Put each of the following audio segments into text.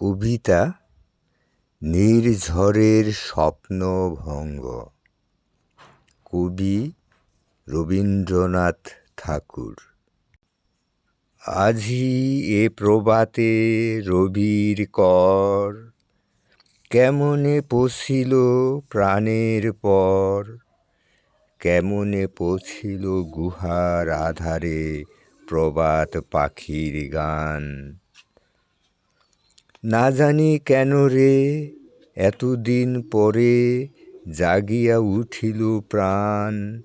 কবিতা নির্ঝরের স্বপ্নভঙ্গ। কবি রবীন্দ্রনাথ ঠাকুর। আজি এ প্রবাতে রবির কর, কেমনে পছিল প্রাণের পর, কেমনে পছিল গুহার আধারে প্রবাত পাখির গান। না জানি কেন রে এতদিন পরে জাগিয়া উঠিল প্রাণ,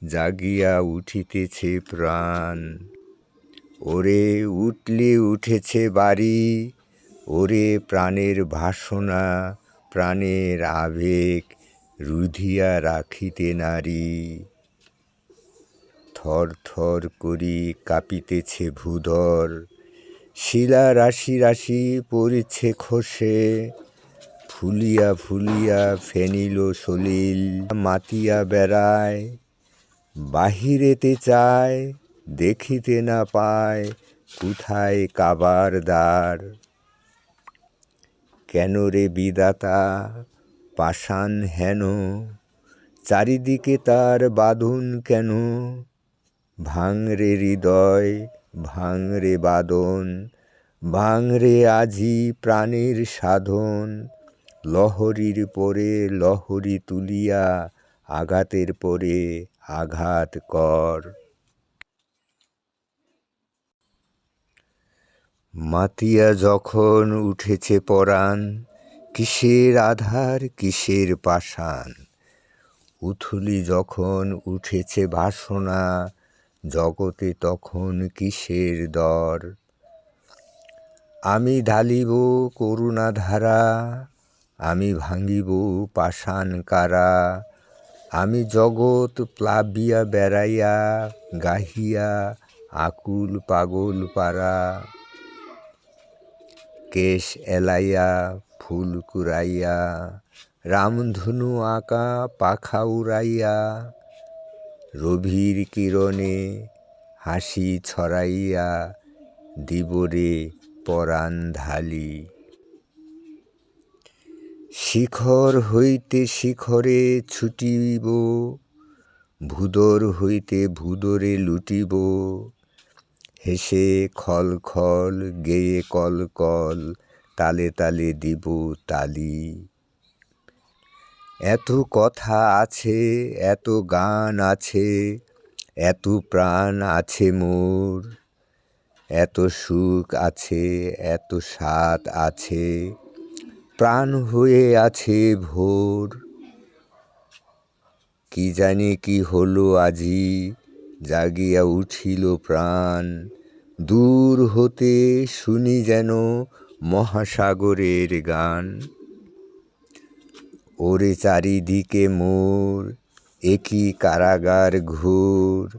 জাগিয়া উঠিতেছে প্রাণ। ওরে উঠলে উঠেছে বাড়ি, ওরে প্রাণের বাসনা, প্রাণের আবেগ রুধিয়া রাখিতে নারী। থর থর করি কাঁপিতেছে ভূধর, শিলা রাশি রাশি পড়িছে খসে, ফুলিয়া ফুলিয়া ফেনিল সলিল মাতিয়া বেড়ায়। বাহিরেতে চায় দেখিতে না পায়, কোথায় কাবার দ্বার। কেন রে বিধাতা পাষাণ হেন, চারিদিকে তার বাঁধন কেন। ভাঙরে হৃদয় ভাঙরে বাঁধন, ভাঙরে আজি প্রাণের সাধন। লহরীর পরে লহরী তুলিয়া আঘাতের পরে আঘাত কর। মাতিয়া যখন উঠেছে পরাণ, কিসের আধার কিসের পাষাণ। উথলি যখন উঠেছে বাসনা, জগতে তখন কিসের দর। আমি ঢালিব করুণাধারা, আমি ভাঙিব পাষাণ কারা। আমি জগৎ প্লাবিয়া বেড়াইয়া গাহিয়া আকুল পাগল পারা। কেশ এলাইয়া ফুল কুড়াইয়া, রামধনু আঁকা পাখা উড়াইয়া। রবির কিরণে হাসি ছড়াইয়া দিবরে পরাণ ঢালি। শিখর হইতে শিখরে ছুটিব, ভূদর হইতে ভূদরে লুটিব। হেসে খল খল গেয়ে কল কল, তালে তালে দিব তালি। এত কথা আছে এত গান আছে, এত প্রাণ আছে মোর। এত সুখ আছে এত স্বাদ আছে, প্রাণ হয়ে আছে ভোর। কি জানি কি হলো আজি, জাগিয়া উঠিল প্রাণ। দূর হতে শুনি যেন মহাসাগরের গান। ওরে চারিদিকে মোর একই কারাগার ঘোর।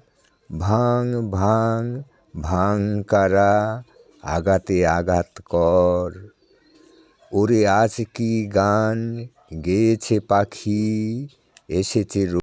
ভাঙ ভাঙ ভাঙ কারা, আঘাতে আঘাত কর। ওরে আজ কি গান গেয়েছে পাখি, এসেছে